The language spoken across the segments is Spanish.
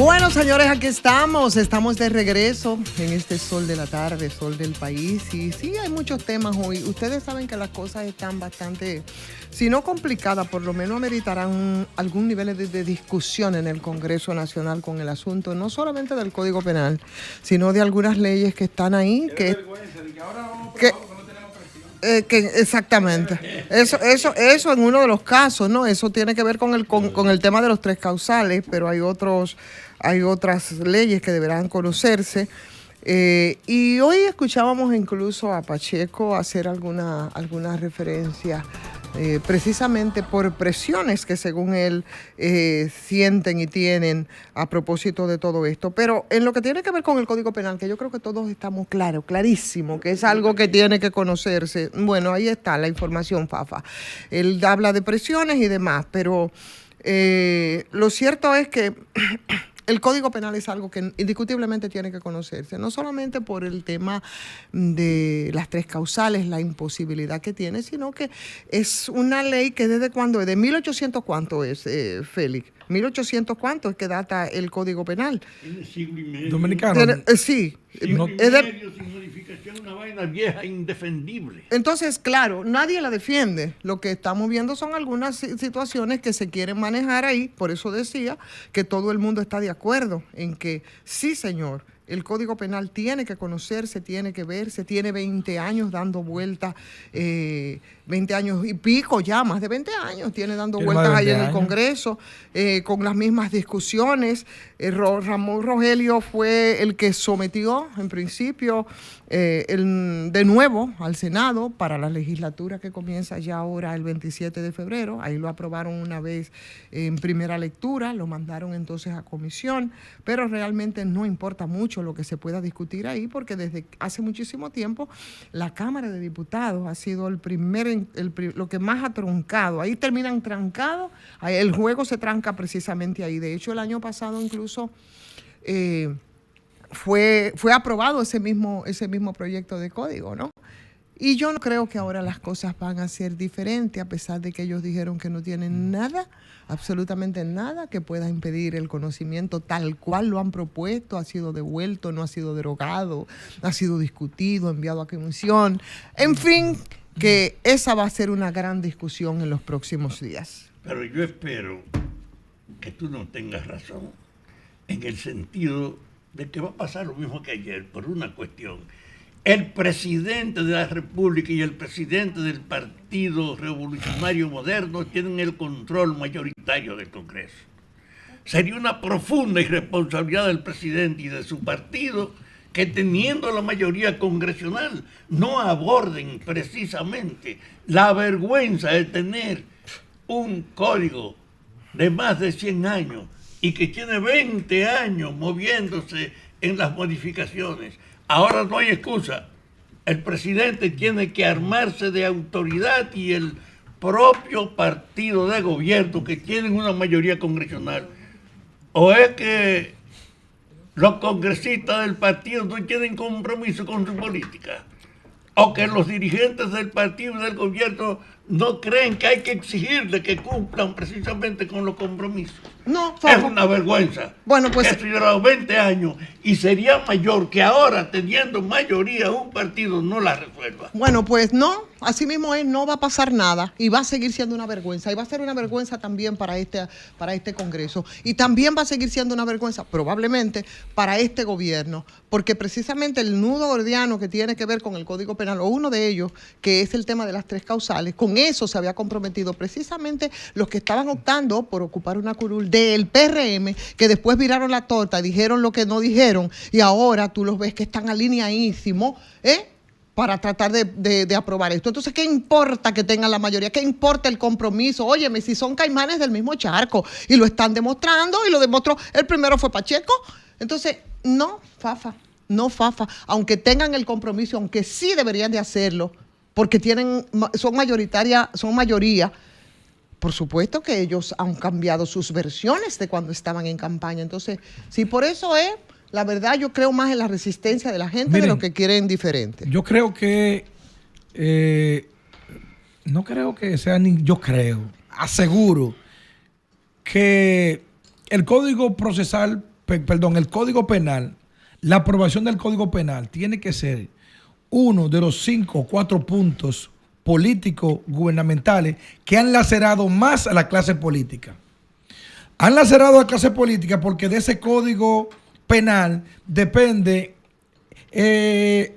Bueno, señores, aquí estamos de regreso en este sol de la tarde, sol del país. Y sí, hay muchos temas hoy. Ustedes saben que las cosas están bastante, si no complicadas, por lo menos ameritarán algún nivel de discusión en el Congreso Nacional con el asunto, no solamente del Código Penal, sino de algunas leyes que están ahí. Qué vergüenza, de que ahora vamos a probar porque no tenemos presión. Exactamente. Eso en uno de los casos, ¿no? Eso tiene que ver con el tema de los 3 causales, pero hay otras leyes que deberán conocerse. Y hoy escuchábamos incluso a Pacheco hacer alguna referencia precisamente por presiones que según él sienten y tienen a propósito de todo esto. Pero en lo que tiene que ver con el Código Penal, que yo creo que todos estamos clarísimo, que es algo que tiene que conocerse. Bueno, ahí está la información, Fafa. Él habla de presiones y demás, pero lo cierto es que el Código Penal es algo que indiscutiblemente tiene que conocerse, no solamente por el tema de las 3 causales, la imposibilidad que tiene, sino que es una ley que desde cuándo es, de 1800 cuánto es, Félix, 1800 cuánto es que data el Código Penal. En el siglo y medio. Dominicano. Sí. Siglo y medio, sin modificación, una vaina vieja, indefendible. Entonces, claro, nadie la defiende. Lo que estamos viendo son algunas situaciones que se quieren manejar ahí. Por eso decía que todo el mundo está de acuerdo en que sí, señor, el Código Penal tiene que conocerse, tiene que verse, tiene 20 años dando vueltas, 20 años y pico ya, más de 20 años tiene dando vueltas ahí en el Congreso, con las mismas discusiones. Ramón Rogelio fue el que sometió, en principio, de nuevo al Senado para la legislatura que comienza ya ahora el 27 de febrero. Ahí lo aprobaron una vez en primera lectura, lo mandaron entonces a comisión, pero realmente no importa mucho lo que se pueda discutir ahí, porque desde hace muchísimo tiempo la Cámara de Diputados ha sido lo que más ha truncado. Ahí terminan trancados, el juego se tranca precisamente ahí. De hecho, el año pasado incluso fue aprobado ese mismo proyecto de código, ¿no? Y yo no creo que ahora las cosas van a ser diferentes, a pesar de que ellos dijeron que no tienen nada, absolutamente nada, que pueda impedir el conocimiento tal cual lo han propuesto, ha sido devuelto, no ha sido derogado, ha sido discutido, enviado a comisión. En fin, que esa va a ser una gran discusión en los próximos días. Pero yo espero que tú no tengas razón en el sentido de que va a pasar lo mismo que ayer, por una cuestión. El presidente de la República y el presidente del Partido Revolucionario Moderno tienen el control mayoritario del Congreso. Sería una profunda irresponsabilidad del presidente y de su partido que, teniendo la mayoría congresional, no aborden precisamente la vergüenza de tener un código de más de 100 años y que tiene 20 años moviéndose en las modificaciones. Ahora no hay excusa. El presidente tiene que armarse de autoridad y el propio partido de gobierno que tienen una mayoría congresional. O es que los congresistas del partido no tienen compromiso con su política, o que los dirigentes del partido y del gobierno no creen que hay que exigirle que cumplan precisamente con los compromisos. No, es una vergüenza. Bueno, pues esto lleva 20 años y sería mayor que ahora, teniendo mayoría, un partido no la resuelva. Bueno, pues no, así mismo es, no va a pasar nada y va a seguir siendo una vergüenza. Y va a ser una vergüenza también para este Congreso. Y también va a seguir siendo una vergüenza, probablemente, para este gobierno. Porque precisamente el nudo gordiano que tiene que ver con el Código Penal, o uno de ellos, que es el tema de las 3 causales, con eso se había comprometido precisamente los que estaban optando por ocupar una curul del PRM, que después viraron la torta, dijeron lo que no dijeron, y ahora tú los ves que están alineadísimos, para tratar de aprobar esto. Entonces, ¿qué importa que tengan la mayoría? ¿Qué importa el compromiso? Óyeme, si son caimanes del mismo charco, y lo están demostrando, y lo demostró, el primero fue Pacheco. Entonces, no, Fafa, aunque tengan el compromiso, aunque sí deberían de hacerlo, porque son mayoría. Por supuesto que ellos han cambiado sus versiones de cuando estaban en campaña. Entonces, si por eso es, la verdad yo creo más en la resistencia de la gente. Miren, de lo que quieren diferente. Yo creo que, no creo que sea aseguro que el Código Procesal el Código Penal, la aprobación del Código Penal tiene que ser uno de los 5 o 4 puntos políticos gubernamentales que han lacerado más a la clase política. Han lacerado a la clase política porque de ese Código Penal depende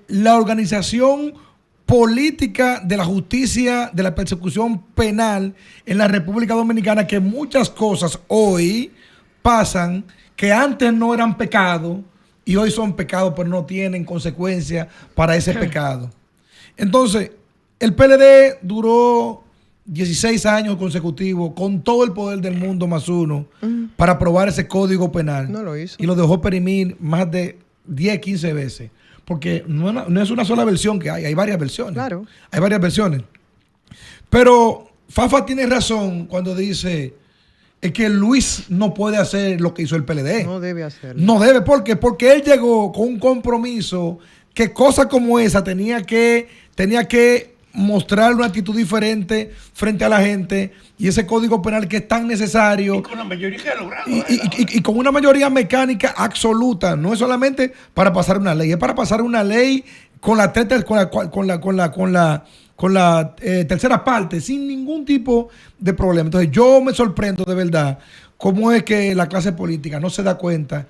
la organización política de la justicia, de la persecución penal en la República Dominicana, que muchas cosas hoy pasan que antes no eran pecado y hoy son pecados, pero no tienen consecuencias para ese pecado. Entonces, el PLD duró 16 años consecutivos con todo el poder del mundo más uno para aprobar ese Código Penal. No lo hizo. Y lo dejó perimir más de 10, 15 veces. Porque no es una sola versión que hay varias versiones. Claro. Hay varias versiones. Pero Fafa tiene razón cuando dice que Luis no puede hacer lo que hizo el PLD. No debe hacerlo. No debe, ¿por qué? Porque él llegó con un compromiso que cosas como esa tenía que mostrar una actitud diferente frente a la gente, y ese Código Penal que es tan necesario. Y con la mayoría que ha logrado. Y con una mayoría mecánica absoluta. No es solamente para pasar una ley, es para pasar una ley con la tercera parte, sin ningún tipo de problema. Entonces yo me sorprendo de verdad cómo es que la clase política no se da cuenta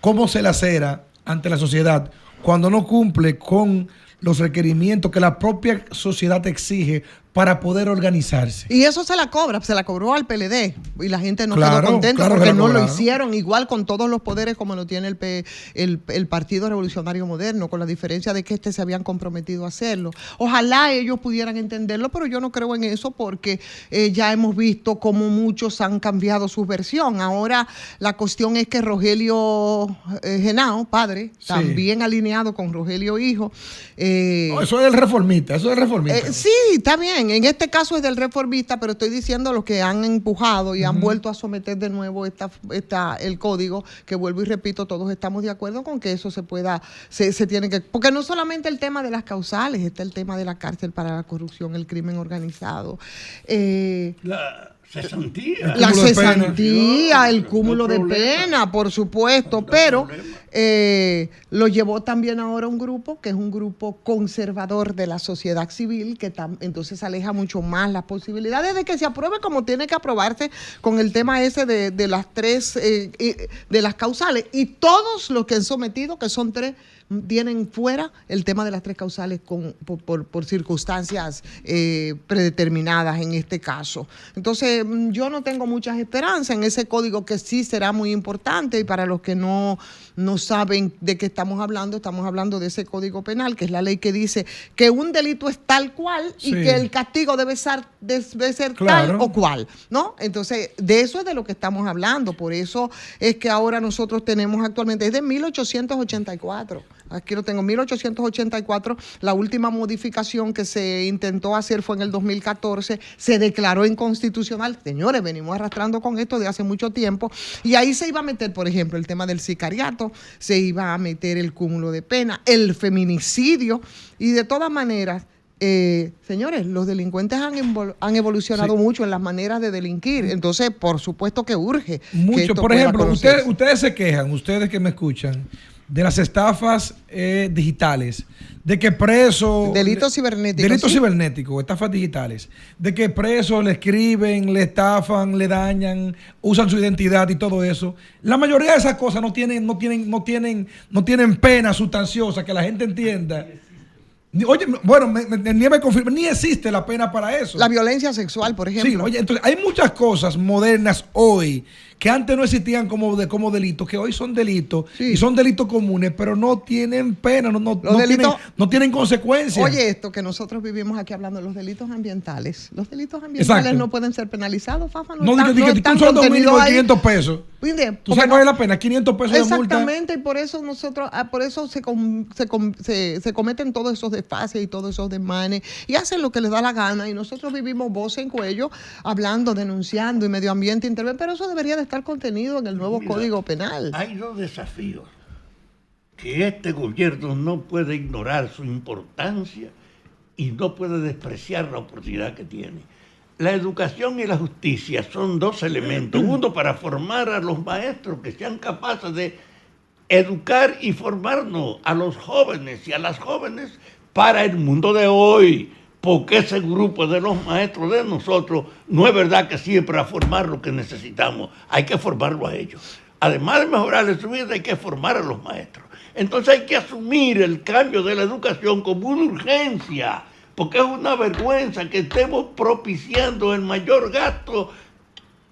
cómo se lacera ante la sociedad cuando no cumple con los requerimientos que la propia sociedad exige para poder organizarse. Y eso se la cobró al PLD. Y la gente no Claro, quedó contenta claro porque que la no lo cobraron. hicieron igual con todos los poderes como lo tiene el Partido Revolucionario Moderno, con la diferencia de que se habían comprometido a hacerlo. Ojalá ellos pudieran entenderlo, pero yo no creo en eso porque ya hemos visto cómo muchos han cambiado su versión. Ahora la cuestión es que Rogelio Genao, padre, Sí. también alineado con Rogelio hijo. No, eso es el reformista, Sí, está bien. En este caso es del reformista, pero estoy diciendo los que han empujado y han vuelto a someter de nuevo el código, que vuelvo y repito, todos estamos de acuerdo con que eso se tiene que... Porque no solamente el tema de las causales, está el tema de la cárcel para la corrupción, el crimen organizado. La cesantía. La cúmulo de cesantía, pena. el cúmulo de pena, por supuesto, pero lo llevó también ahora un grupo que es un grupo conservador de la sociedad civil, que entonces aleja mucho más las posibilidades de que se apruebe como tiene que aprobarse con el tema ese de las tres, de las causales. Y todos los que han sometido, que son 3, tienen fuera el tema de las 3 causales por circunstancias predeterminadas en este caso. Entonces, yo no tengo muchas esperanzas en ese código, que sí será muy importante. Y para los que no saben de qué estamos hablando de ese Código Penal, que es la ley que dice que un delito es tal cual y Sí. que el castigo debe ser Claro. tal o cual, ¿no? Entonces, de eso es de lo que estamos hablando. Por eso es que ahora nosotros tenemos actualmente, es de 1884. Aquí lo tengo, 1884. La última modificación que se intentó hacer fue en el 2014. Se declaró inconstitucional. Señores, venimos arrastrando con esto de hace mucho tiempo. Y ahí se iba a meter, por ejemplo, el tema del sicariato, se iba a meter el cúmulo de pena, el feminicidio. Y de todas maneras, señores, los delincuentes han evolucionado mucho en las maneras de delinquir. Entonces, por supuesto que urge. Que Mucho. esto Por pueda ejemplo, conocerse. ustedes se quejan, ustedes que me escuchan, de las estafas digitales, de que presos... Delitos cibernéticos. Delitos sí. cibernéticos, estafas digitales, de que presos le escriben, le estafan, le dañan, usan su identidad y todo eso. La mayoría de esas cosas no tienen pena sustanciosa, que la gente entienda. Oye, bueno, ni me confirma, ni existe la pena para eso. La violencia sexual, por ejemplo. Sí, oye, entonces hay muchas cosas modernas hoy que antes no existían como delitos, que hoy son delitos, Sí. y son delitos comunes, pero no tienen pena, no tienen consecuencias. Oye, esto que nosotros vivimos aquí hablando de los delitos ambientales. Los delitos ambientales Exacto. no pueden ser penalizados, Fafa. No digas que un sueldo mínimo de 500 pesos. Mire, ¿Tú porque sabes cuál es la pena? 500 pesos de multa. Exactamente, y por eso se cometen todos esos desfases y todos esos desmanes y hacen lo que les da la gana, y nosotros vivimos voz en cuello hablando, denunciando, y medio ambiente interviene, pero eso debería de estar contenido en el nuevo Mira, Código Penal. Hay 2 desafíos que este gobierno no puede ignorar su importancia y no puede despreciar la oportunidad que tiene. la educación y la justicia son dos elementos. Uno, para formar a los maestros que sean capaces de educar y formarnos a los jóvenes y a las jóvenes para el mundo de hoy. Porque ese grupo de los maestros de nosotros no es verdad que siempre a formar lo que necesitamos. Hay que formarlo a ellos. Además de mejorarle su vida, hay que formar a los maestros. Entonces hay que asumir el cambio de la educación como una urgencia, porque es una vergüenza que estemos propiciando el mayor gasto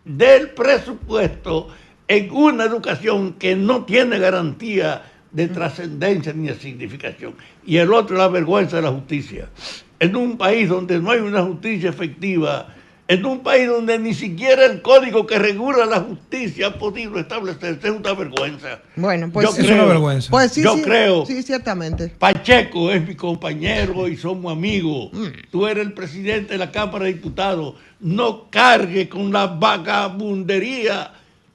del presupuesto en una educación que no tiene garantía de trascendencia ni de significación. Y el otro es la vergüenza de la justicia. En un país donde no hay una justicia efectiva, en un país donde ni siquiera el código que regula la justicia ha podido establecerse, es una vergüenza. Bueno, pues es una vergüenza. Pues sí, yo sí, creo. Sí, ciertamente. Pacheco es mi compañero y somos amigos. Tú eres el presidente de la Cámara de Diputados. No cargue con la vagabundería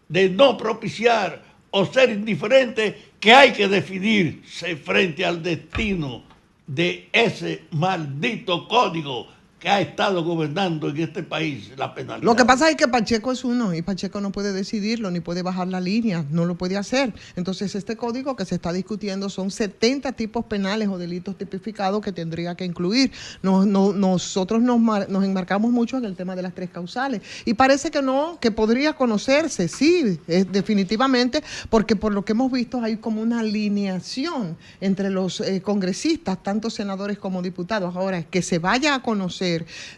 de no propiciar o ser indiferente, que hay que definirse frente al destino de ese maldito código que ha estado gobernando en este país, la penalidad. Lo que pasa es que Pacheco es uno y Pacheco no puede decidirlo ni puede bajar la línea, no lo puede hacer. Entonces este código que se está discutiendo son 70 tipos penales o delitos tipificados que tendría que incluir. Nosotros nos enmarcamos mucho en el tema de las 3 causales y parece que no, que podría conocerse, sí, definitivamente, porque por lo que hemos visto hay como una alineación entre los congresistas, tanto senadores como diputados. Ahora, que se vaya a conocer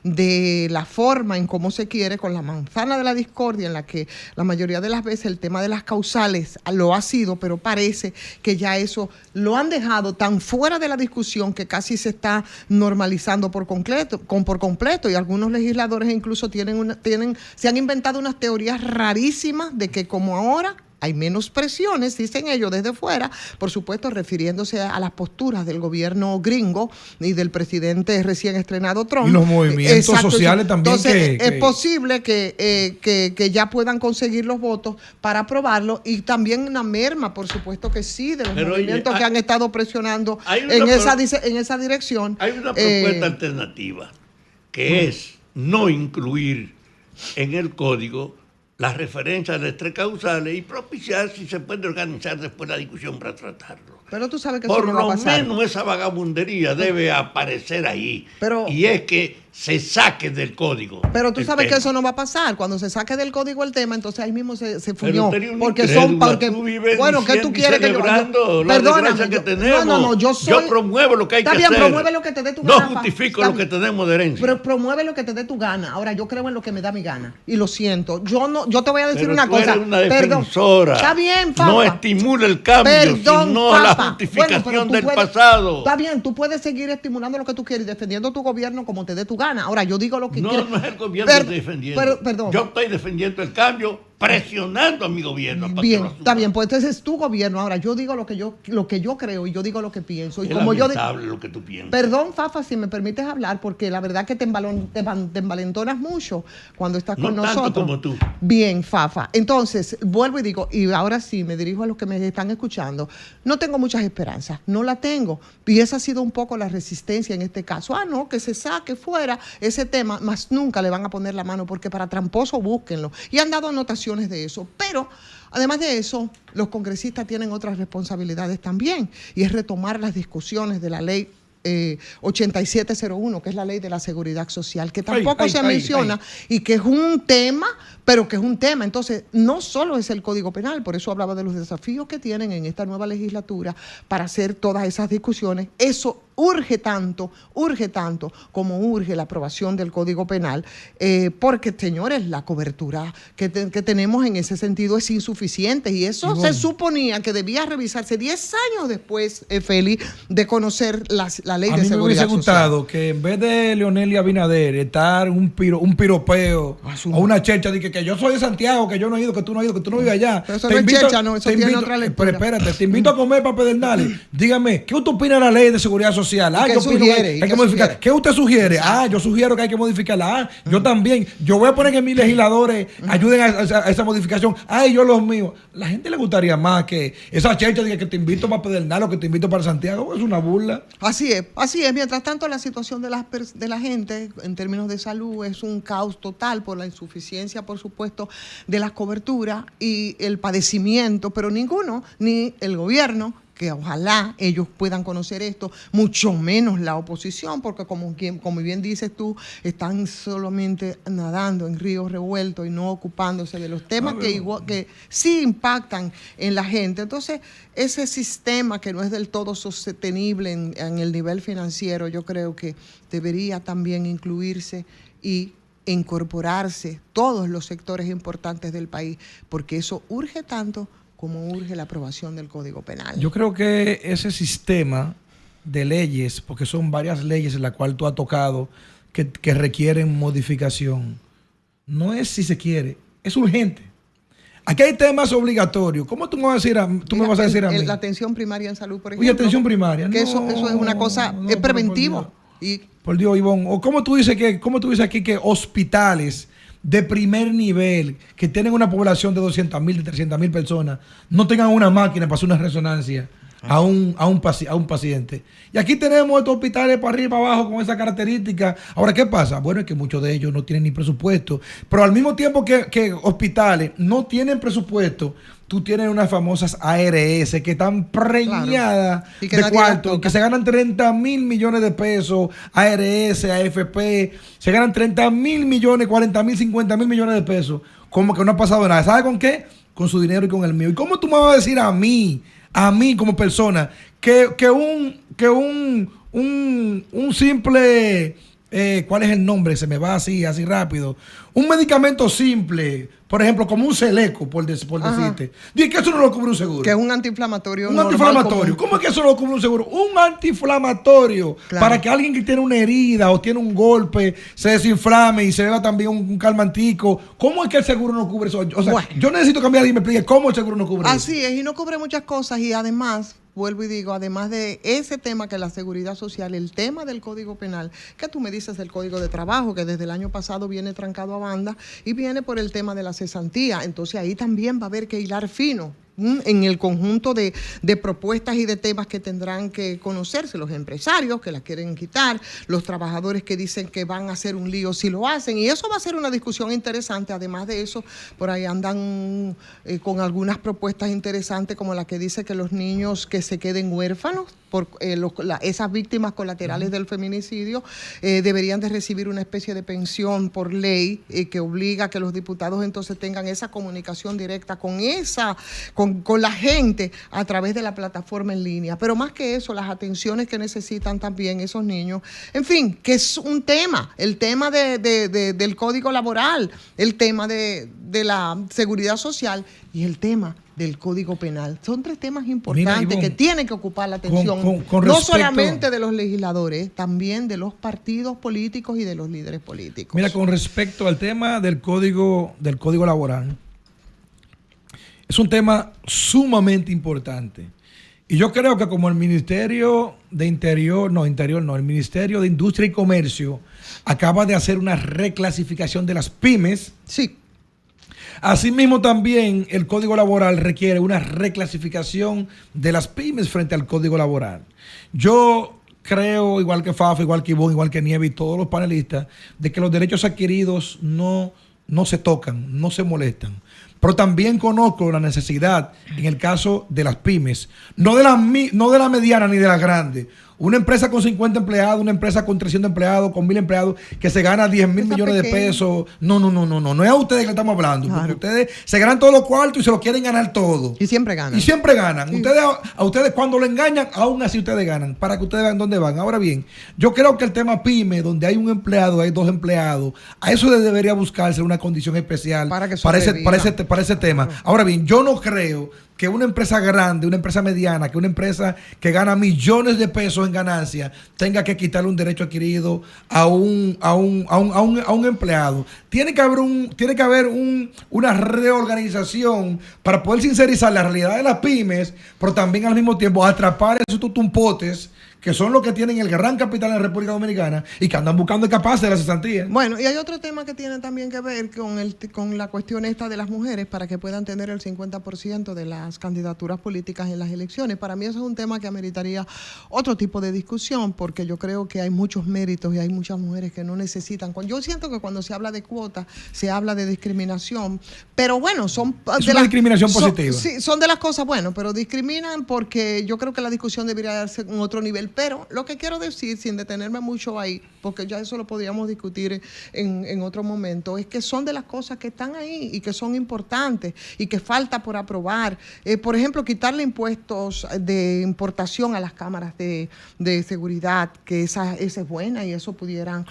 de la forma en cómo se quiere, con la manzana de la discordia, en la que la mayoría de las veces el tema de las causales lo ha sido, pero parece que ya eso lo han dejado tan fuera de la discusión que casi se está normalizando por completo, y algunos legisladores incluso se han inventado unas teorías rarísimas de que como ahora hay menos presiones, dicen ellos desde fuera, por supuesto refiriéndose a las posturas del gobierno gringo y del presidente recién estrenado Trump. Y los movimientos sociales también. Entonces, es posible que ya puedan conseguir los votos para aprobarlo, y también una merma, por supuesto que sí, de los movimientos que han estado presionando en esa dirección. Hay una propuesta alternativa, que es no incluir en el código las referencias a las 3 causales y propiciar si se puede organizar después la discusión para tratarlo. Pero tú sabes que eso no va a pasar. Por lo menos esa vagabundería debe aparecer ahí. Y es que se saque del código. Pero tú sabes que eso no va a pasar. Cuando se saque del código el tema, entonces ahí mismo se funió. Porque bueno, ¿qué tú quieres que yo? Perdóname, que tenemos. No, yo promuevo lo que hay que hacer. Está bien, promueve lo que te dé tu gana. No justifico lo que tenemos de herencia. Pero promueve lo que te dé tu gana. Ahora, yo creo en lo que me da mi gana. Y lo siento. Yo te voy a decir una cosa. Eres una defensora. Está bien, papá. No estimula el cambio, sino la justificación del pasado. Está bien, tú puedes seguir estimulando lo que tú quieres y defendiendo tu gobierno como te dé tu gana. Ahora, yo digo lo que quiero. No es el gobierno que estoy defendiendo. Perdón. Yo estoy defendiendo el cambio, presionando a mi gobierno. Bien, está bien, pues entonces es tu gobierno. Ahora, yo digo lo que yo creo y yo digo lo que pienso. Y es como lamentable lo que tú piensas. Perdón, Fafa, si me permites hablar, porque la verdad que te envalentonas mucho cuando estás con nosotros. No tanto como tú. Bien, Fafa. Entonces, vuelvo y digo, y ahora sí me dirijo a los que me están escuchando. No tengo muchas esperanzas, no la tengo. Y esa ha sido un poco la resistencia en este caso. No, que se saque fuera ese tema, más nunca le van a poner la mano, porque para tramposo búsquenlo. Y han dado anotaciones de eso. Pero, además de eso, los congresistas tienen otras responsabilidades también, y es retomar las discusiones de la ley 8701, que es la ley de la seguridad social, que tampoco se menciona y que es un tema, pero que es un tema. Entonces, no solo es el Código Penal, por eso hablaba de los desafíos que tienen en esta nueva legislatura para hacer todas esas discusiones. Eso urge tanto como urge la aprobación del Código Penal, porque, señores, la cobertura que tenemos en ese sentido es insuficiente, y eso se suponía que debía revisarse 10 años después, Feli, de conocer la ley de seguridad social. A mí me hubiese gustado que en vez de Leonel y Abinader estar un piropeo o una chercha de que que yo soy de Santiago, que yo no he ido, que tú no has ido, que tú no vives allá. Pero eso no es checha, no, eso tiene otra lectura. Pero espérate, te invito a comer para Pedernales. Dígame, ¿qué usted opina de la ley de seguridad social? ¿Qué yo opino sugiere? que hay que modificar. ¿Qué usted sugiere? Yo sugiero que hay que modificarla. Yo también. Yo voy a poner que mis legisladores ayuden a esa modificación. Yo los míos. La gente le gustaría más que esa checha de que te invito para Pedernales o que te invito para Santiago. Es una burla. Así es, así es. Mientras tanto, la situación de la gente en términos de salud es un caos total por la insuficiencia, por supuesto, de las coberturas y el padecimiento, pero ninguno, ni el gobierno, que ojalá ellos puedan conocer esto, mucho menos la oposición, porque como bien dices tú, están solamente nadando en ríos revueltos y no ocupándose de los temas que sí impactan en la gente. Entonces, ese sistema que no es del todo sostenible en el nivel financiero, yo creo que debería también incluirse y incorporarse todos los sectores importantes del país, porque eso urge tanto como urge la aprobación del Código Penal. Yo creo que ese sistema de leyes, porque son varias leyes en las cuales tú has tocado que requieren modificación, no es si se quiere, es urgente. Aquí hay temas obligatorios. ¿Cómo tú me vas a decir a mí? La atención primaria en salud, por ejemplo. Oye, atención primaria. Que eso es una cosa, es preventivo. Por Dios, Ivonne. O ¿cómo tú dices aquí que hospitales de primer nivel, que tienen una población de 200,000, de 300,000 personas, no tengan una máquina para hacer una resonancia a un paciente? Y aquí tenemos estos hospitales para arriba y para abajo con esa característica. Ahora, ¿qué pasa? Bueno, es que muchos de ellos no tienen ni presupuesto, pero al mismo tiempo que hospitales no tienen presupuesto, tú tienes unas famosas ARS que están preñadas de cuarto, que se ganan 30,000 millones de pesos, ARS, AFP, se ganan 30,000 millones, 40,000, 50,000 millones de pesos, como que no ha pasado nada. ¿Sabes con qué? Con su dinero y con el mío. ¿Y cómo tú me vas a decir a mí como persona, que un simple, ¿cuál es el nombre? Se me va así rápido. Un medicamento simple, por ejemplo, como un Celeco, por decirte. Dije que eso no lo cubre un seguro. Que es un antiinflamatorio. Un antiinflamatorio. ¿Cómo es que eso no lo cubre un seguro? Un antiinflamatorio. Claro. Para que alguien que tiene una herida o tiene un golpe se desinflame y se beba también un calmantico. ¿Cómo es que el seguro no cubre eso? O sea, yo necesito cambiar y me explique cómo el seguro no cubre eso. Así es, y no cubre muchas cosas. Y además, vuelvo y digo, además de ese tema que es la seguridad social, el tema del Código Penal, que tú me dices del Código de Trabajo, que desde el año pasado viene trancado a banda y viene por el tema de la cesantía. Entonces ahí también va a haber que hilar fino en el conjunto de propuestas y de temas que tendrán que conocerse los empresarios que la quieren quitar, los trabajadores que dicen que van a hacer un lío si lo hacen, y eso va a ser una discusión interesante. Además de eso, por ahí andan con algunas propuestas interesantes como la que dice que los niños que se queden huérfanos por esas víctimas colaterales del feminicidio deberían de recibir una especie de pensión por ley que obliga a que los diputados entonces tengan esa comunicación directa con la gente a través de la plataforma en línea. Pero más que eso, las atenciones que necesitan también esos niños. En fin, que es un tema, el tema del código laboral, el tema de la seguridad social y el tema del Código Penal. Son tres temas importantes. Mira, Ivonne, que tienen que ocupar la atención no solamente de los legisladores, también de los partidos políticos y de los líderes políticos. Mira, con respecto al tema del código laboral, es un tema sumamente importante. Y yo creo que como el Ministerio de el Ministerio de Industria y Comercio acaba de hacer una reclasificación de las pymes. Sí. Asimismo, también el Código Laboral requiere una reclasificación de las pymes frente al Código Laboral. Yo creo, igual que Fafa, igual que Ivonne, igual que Nieve y todos los panelistas, de que los derechos adquiridos no se tocan, no se molestan. Pero también conozco la necesidad, en el caso de las pymes, no de la mediana ni de las grandes. Una empresa con 50 empleados, una empresa con 300 empleados, con 1,000 empleados, que se gana 10,000 millones de pesos. No es a ustedes que le estamos hablando. Claro. Porque ustedes se ganan todos los cuartos y se los quieren ganar todo. Y siempre ganan. Sí. A ustedes cuando lo engañan, aún así ustedes ganan, para que ustedes vean dónde van. Ahora bien, yo creo que el tema pyme, donde hay un empleado, hay 2 empleados, a eso debería buscarse una condición especial para ese tema. Claro. Ahora bien, yo no creo que una empresa grande, una empresa mediana, que una empresa que gana millones de pesos en ganancia tenga que quitarle un derecho adquirido a un empleado. Tiene que haber una reorganización para poder sincerizar la realidad de las pymes, pero también al mismo tiempo atrapar esos tutumpotes que son los que tienen el gran capital en la República Dominicana y que andan buscando escaparse de la cesantía. Bueno, y hay otro tema que tiene también que ver con la cuestión esta de las mujeres para que puedan tener el 50% de las candidaturas políticas en las elecciones. Para mí eso es un tema que ameritaría otro tipo de discusión, porque yo creo que hay muchos méritos y hay muchas mujeres que no necesitan. Yo siento que cuando se habla de cuotas, se habla de discriminación, pero bueno, son... Es una discriminación positiva. Sí, son de las cosas, bueno, pero discriminan porque yo creo que la discusión debería darse en otro nivel. Pero lo que quiero decir, sin detenerme mucho ahí, porque ya eso lo podríamos discutir en otro momento, es que son de las cosas que están ahí y que son importantes y que falta por aprobar. Por ejemplo, quitarle impuestos de importación a las cámaras de seguridad, que esa es buena y eso pudiera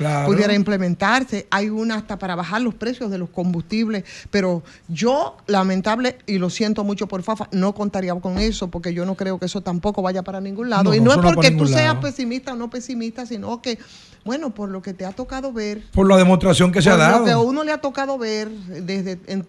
implementarse. Hay una hasta para bajar los precios de los combustibles, pero yo, lamentable, y lo siento mucho por Fafa, no contaría con eso, porque yo no creo que eso tampoco vaya para ningún lado. Y no es porque tú seas pesimista o no pesimista, sino que, bueno, por lo que te ha tocado ver. Por la demostración que se ha dado. Por lo que a uno le ha tocado ver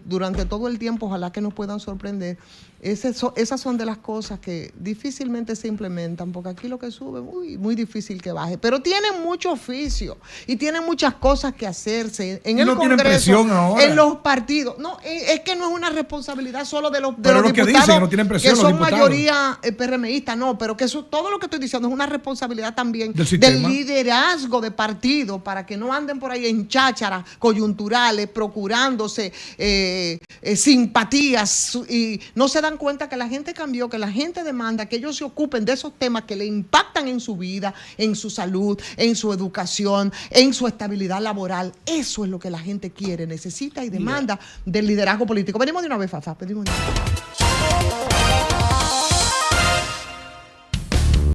durante todo el tiempo, ojalá que nos puedan sorprender. Esas son de las cosas que difícilmente se implementan, porque aquí lo que sube, muy difícil que baje. Pero tienen mucho oficio y tienen muchas cosas que hacerse en el Congreso, en los partidos. No, es que no es una responsabilidad solo de los diputados que dicen que no tienen presión, que son mayoría PRMista, no, pero que eso, todo lo que estoy diciendo es una responsabilidad también del liderazgo de partido, para que no anden por ahí en chácharas coyunturales, procurándose simpatías, y no se dan cuenta que la gente cambió, que la gente demanda que ellos se ocupen de esos temas que le impactan en su vida, en su salud, en su educación, en su estabilidad laboral. Eso es lo que la gente quiere, necesita y demanda del liderazgo político. Venimos de una vez, Fafa, pedimos una vez.